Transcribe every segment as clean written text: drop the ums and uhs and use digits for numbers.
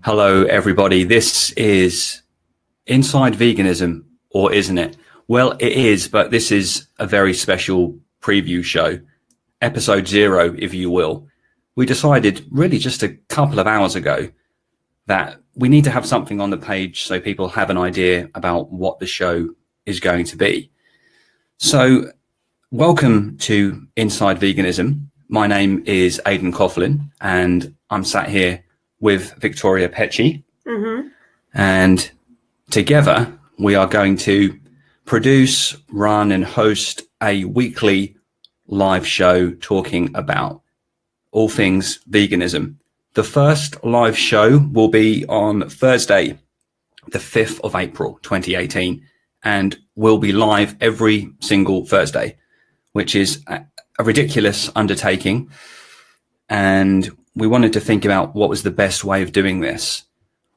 Hello, everybody. This is Inside Veganism, or isn't it? Well, it is, but this is a very special preview show, episode 0, if you will. We decided really just a couple of hours ago that we need to have something on the page so people have an idea about what the show is going to be. So welcome to Inside Veganism. My name is Aidan Coughlin, and I'm sat here with Victoria Pecci. Mm-hmm. And together we are going to produce, run and host a weekly live show talking about all things veganism. The first live show will be on Thursday, the 5th of April, 2018, and will be live every single Thursday, which is a ridiculous undertaking. And we wanted to think about what was the best way of doing this.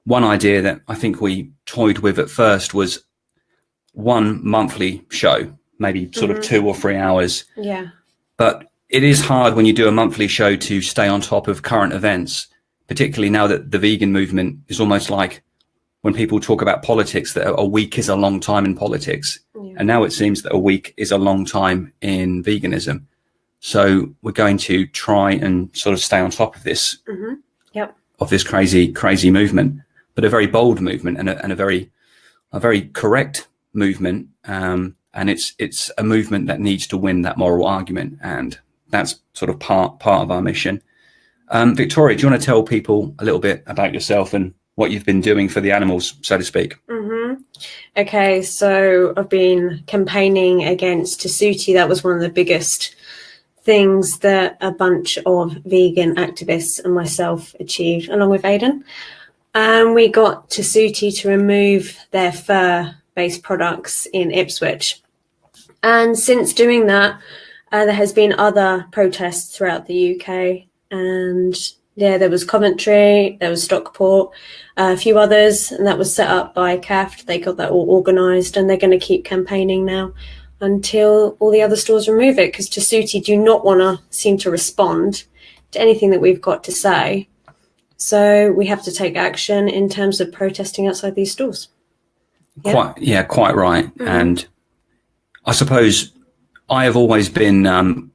One idea that I think we toyed with at first was one monthly show, maybe sort of 2 or 3 hours. Yeah. But it is hard when you do a monthly show to stay on top of current events, particularly now that the vegan movement is almost like when people talk about politics, that a week is a long time in politics. Yeah. And now it seems that a week is a long time in veganism. So we're going to try and sort of stay on top of this, of this crazy movement, but a very bold movement and a very correct movement. And it's a movement that needs to win that moral argument. And that's sort of part of our mission. Victoria, do you want to tell people a little bit about yourself and what you've been doing for the animals, so to speak? Mm-hmm. Okay, so I've been campaigning against Tessuti. That was one of the biggest things that a bunch of vegan activists and myself achieved, along with Aidan. We got Tessuti to remove their fur-based products in Ipswich. And since doing that, there has been other protests throughout the UK. And yeah, there was Coventry, there was Stockport, a few others, and that was set up by CAFT. They got that all organised, and they're going to keep campaigning now until all the other stores remove it, because Tessuti do not want to seem to respond to anything that we've got to say. So we have to take action in terms of protesting outside these stores. Yeah. Quite right. Mm-hmm. And I suppose I have always been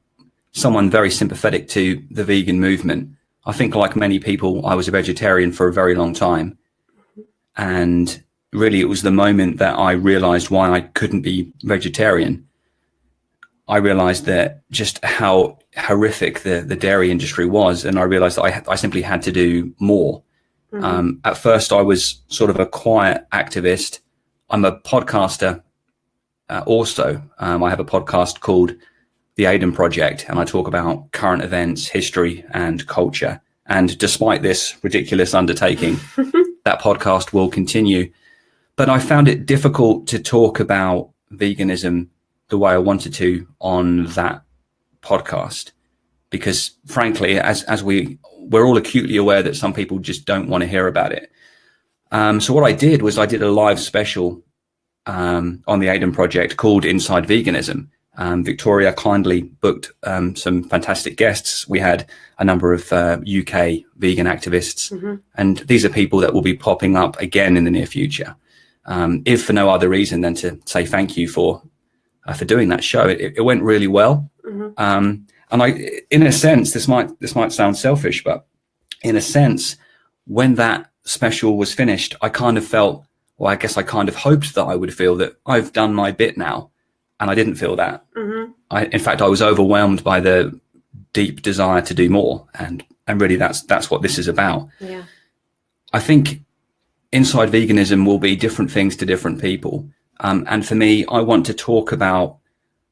someone very sympathetic to the vegan movement. I think, like many people, I was a vegetarian for a very long time. And really, it was the moment that I realized why I couldn't be vegetarian. I realized that just how horrific the dairy industry was. And I realized that I simply had to do more. Mm-hmm. At first, I was sort of a quiet activist. I'm a podcaster also. I have a podcast called The Aidan Project, and I talk about current events, history, and culture. And despite this ridiculous undertaking, that podcast will continue. But I found it difficult to talk about veganism the way I wanted to on that podcast, because frankly, as we're all acutely aware that some people just don't want to hear about it. So what I did was I did a live special on the Aidan Project called Inside Veganism. Victoria kindly booked some fantastic guests. We had a number of UK vegan activists, and these are people that will be popping up again in the near future. If for no other reason than to say thank you for doing that show. It went really well. And in a sense, this might sound selfish, but in a sense, when that special was finished, I kind of felt, well, I guess I kind of hoped that I would feel that I've done my bit now. And I didn't feel that. In fact, I was overwhelmed by the deep desire to do more. And really, that's what this is about. Yeah. I think Inside Veganism will be different things to different people. And for me, I want to talk about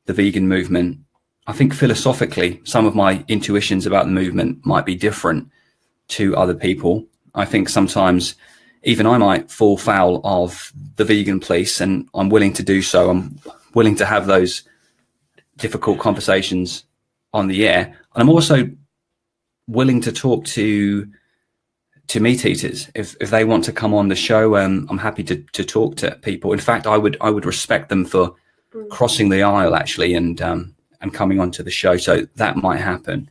the vegan movement. I think philosophically, some of my intuitions about the movement might be different to other people. I think sometimes even I might fall foul of the vegan police, and I'm willing to do so. I'm willing to have those difficult conversations on the air. And I'm also willing to talk to meat eaters. If they want to come on the show, I'm happy to talk to people. In fact, I would respect them for crossing the aisle actually and coming onto the show. So that might happen.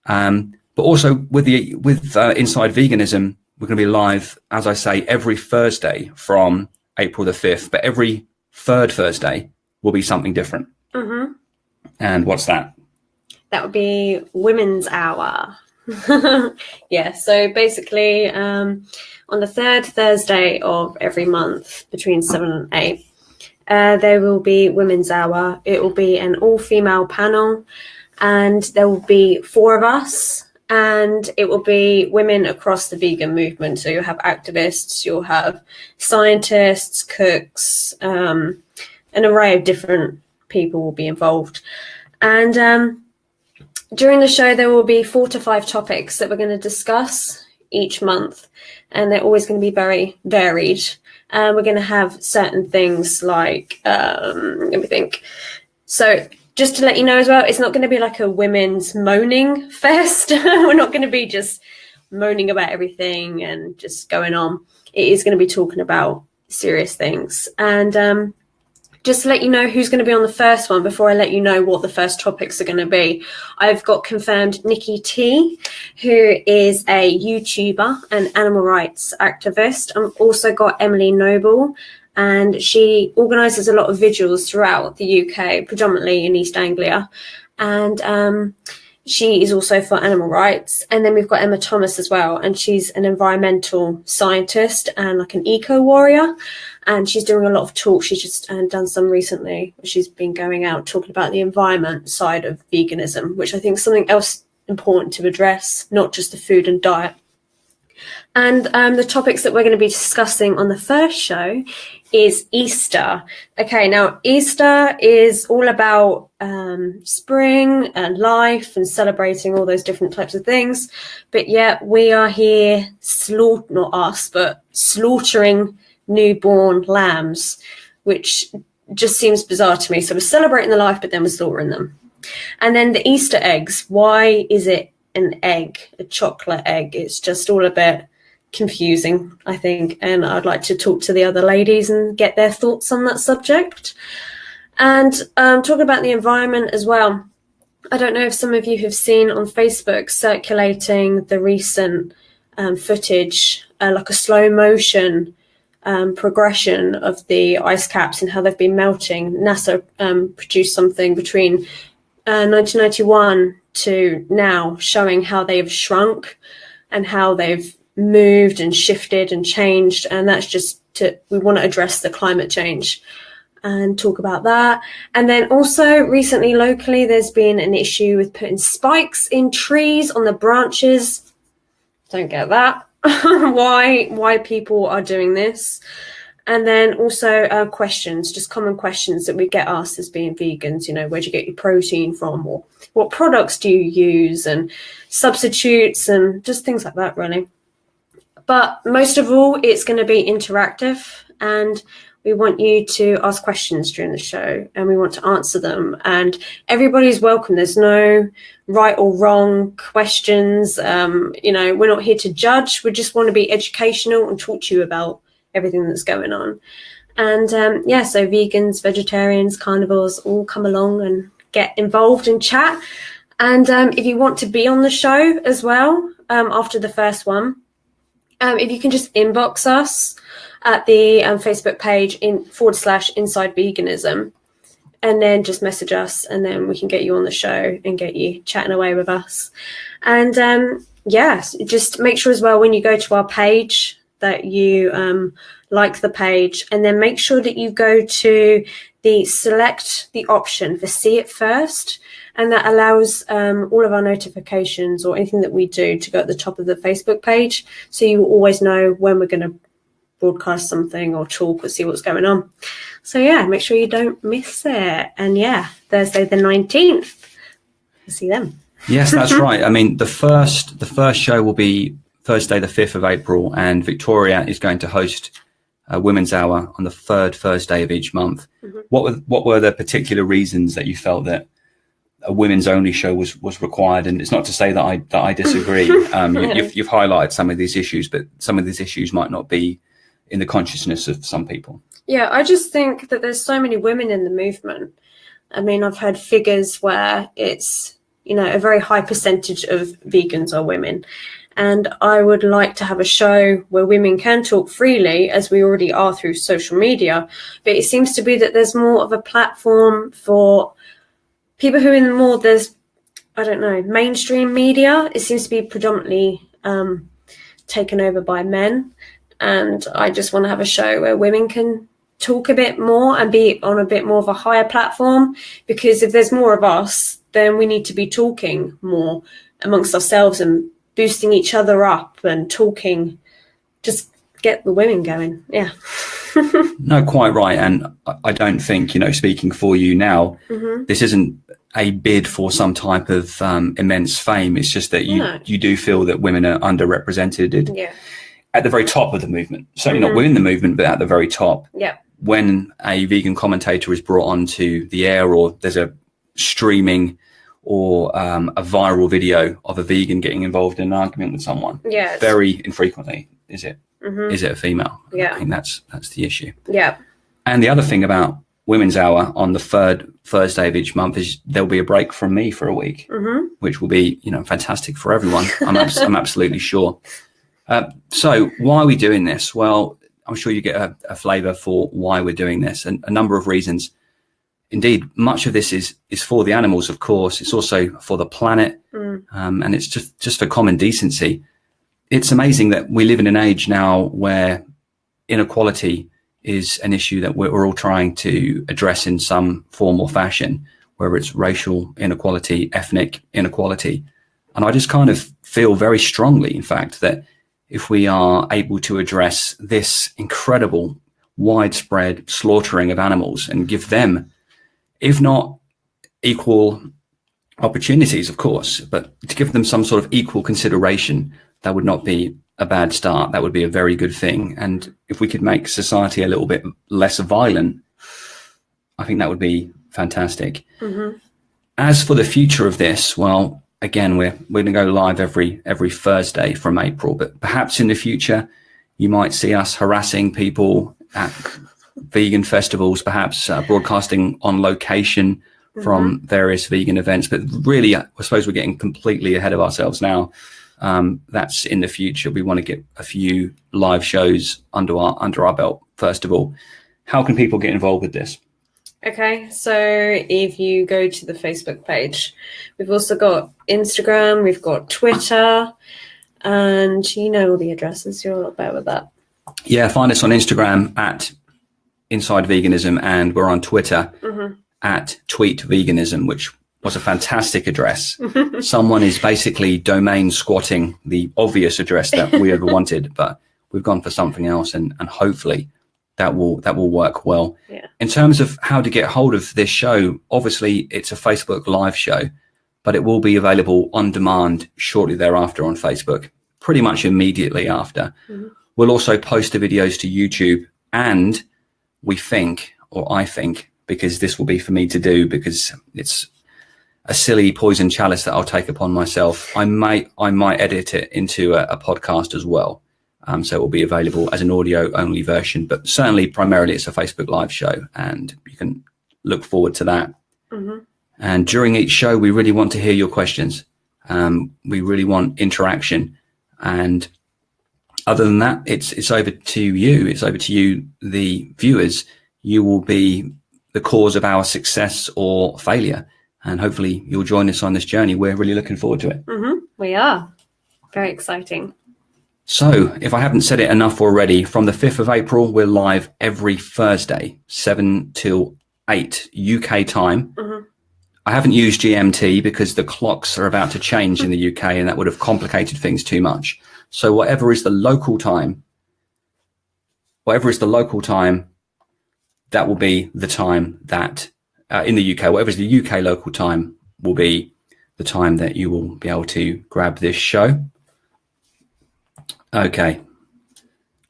But also with Inside Veganism, we're going to be live, as I say, every Thursday from April the 5th, but every third Thursday will be something different. Mm-hmm. And what's that? That would be Women's Hour. Yeah, so basically on the third Thursday of every month between 7 and 8, there will be Women's Hour. It will be an all-female panel, and there will be 4 of us, and it will be women across the vegan movement. So you'll have activists, you'll have scientists, cooks, an array of different people will be involved. And during the show, there will be 4 to 5 topics that we're going to discuss each month, and they're always going to be very varied. We're going to have certain things like, let me think. So just to let you know as well, it's not going to be like a women's moaning fest. We're not going to be just moaning about everything and just going on. It is going to be talking about serious things. And just to let you know who's going to be on the first one before I let you know what the first topics are going to be, I've got confirmed Nikki T, who is a YouTuber and animal rights activist. I've also got Emily Noble, and she organises a lot of vigils throughout the UK, predominantly in East Anglia. And she is also for animal rights. And then we've got Emma Thomas as well, and she's an environmental scientist and like an eco warrior. And she's doing a lot of talks. She's just done some recently. She's been going out talking about the environment side of veganism, which I think is something else important to address, not just the food and diet. And the topics that we're going to be discussing on the first show is Easter. Okay, now Easter is all about spring and life and celebrating all those different types of things. But yet we are here, not us, but slaughtering newborn lambs, which just seems bizarre to me. So we're celebrating the life, but then we're slaughtering them. And then the Easter eggs. Why is it an egg, a chocolate egg? It's just all a bit confusing, I think. And I'd like to talk to the other ladies and get their thoughts on that subject. And talking about the environment as well. I don't know if some of you have seen on Facebook circulating the recent footage, like a slow motion progression of the ice caps and how they've been melting. NASA produced something between 1991 to now showing how they've shrunk and how they've moved and shifted and changed. And that's just we want to address the climate change and talk about that. And then also recently locally, there's been an issue with putting spikes in trees on the branches. Don't get that. why people are doing this. And then also questions, just common questions that we get asked as being vegans. You know, where do you get your protein from, or what products do you use, and substitutes, and just things like that, really. But most of all, it's going to be interactive, and we want you to ask questions during the show, and we want to answer them. And everybody's welcome. There's no right or wrong questions. You know, we're not here to judge. We just want to be educational and talk to you about everything that's going on. And yeah, so vegans, vegetarians, carnivores, all come along and get involved and chat. And if you want to be on the show as well, after the first one, if you can just inbox us at the Facebook page /Inside Veganism, and then just message us, and then we can get you on the show and get you chatting away with us. And yes, just make sure as well when you go to our page that you like the page, and then make sure that you go to select the option for see it first, and that allows all of our notifications or anything that we do to go at the top of the Facebook page, so you will always know when we're going to broadcast something or talk or see what's going on. So yeah, make sure you don't miss it. And yeah, Thursday the 19th, we'll see them. Yes, that's right. I mean, the first show will be Thursday the 5th of April, and Victoria is going to host a Women's Hour on the third Thursday of each month. Mm-hmm. What were the particular reasons that you felt that a women's only show was required? And it's not to say that I disagree. You've highlighted some of these issues, but some of these issues might not be in the consciousness of some people. Yeah, I just think that there's so many women in the movement. I mean, I've heard figures where it's, you know, a very high percentage of vegans are women. And I would like to have a show where women can talk freely, as we already are through social media. But it seems to be that there's more of a platform for people who are in more, there's, I don't know, mainstream media. It seems to be predominantly taken over by men. And I just want to have a show where women can talk a bit more and be on a bit more of a higher platform. Because if there's more of us, then we need to be talking more amongst ourselves and boosting each other up and talking, just get the women going. Yeah. No, quite right. And I don't think, speaking for you now, this isn't a bid for some type of immense fame. It's just that you do feel that women are underrepresented at the very top of the movement. Certainly not within the movement, but at the very top. Yeah. When a vegan commentator is brought onto the air, or there's a streaming or a viral video of a vegan getting involved in an argument with someone, very infrequently is it a female. I think that's the issue. And the other thing about Women's Hour on the third Thursday of each month is there'll be a break from me for a week, which will be fantastic for everyone. I'm absolutely sure. So why are we doing this? Well, I'm sure you get a flavor for why we're doing this, and a number of reasons. Indeed, much of this is for the animals, of course. It's also for the planet, and it's just for common decency. It's amazing that we live in an age now where inequality is an issue that we're all trying to address in some form or fashion, whether it's racial inequality, ethnic inequality. And I just kind of feel very strongly, in fact, that if we are able to address this incredible widespread slaughtering of animals and give them, if not equal opportunities, of course, but to give them some sort of equal consideration, that would not be a bad start. That would be a very good thing. And if we could make society a little bit less violent, I think that would be fantastic. As for the future of this, well, again, we're going to go live every Thursday from April, but perhaps in the future, you might see us harassing people at vegan festivals, perhaps broadcasting on location from various vegan events. But really, I suppose we're getting completely ahead of ourselves now. That's in the future. We want to get a few live shows under our belt. First of all, how can people get involved with this? Okay, so if you go to the Facebook page, we've also got Instagram, we've got Twitter, and all the addresses. You're a lot better with that. Yeah, find us on Instagram at Inside Veganism, and we're on Twitter at Tweet Veganism, which was a fantastic address. Someone is basically domain squatting the obvious address that we ever wanted, but we've gone for something else, and hopefully that will work well. Yeah. In terms of how to get hold of this show, obviously it's a Facebook live show, but it will be available on demand shortly thereafter on Facebook, pretty much immediately after. We'll also post the videos to YouTube, and I think, because this will be for me to do, because it's a silly poison chalice that I'll take upon myself, I might edit it into a podcast as well. So it will be available as an audio only version, but certainly primarily it's a Facebook live show, and you can look forward to that. And during each show, we really want to hear your questions. We really want interaction. And other than that, it's over to you. It's over to you, the viewers. You will be the cause of our success or failure. And hopefully you'll join us on this journey. We're really looking forward to it. We are. Very exciting. So if I haven't said it enough already, from the 5th of April, we're live every Thursday, 7 till 8 UK time. I haven't used GMT because the clocks are about to change in the UK, and that would have complicated things too much. So whatever is the local time, that will be the time that in the UK, whatever is the UK local time will be the time that you will be able to grab this show. Okay.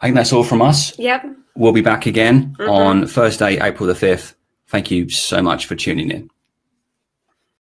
I think that's all from us. Yep. We'll be back again on Thursday, April the 5th. Thank you so much for tuning in.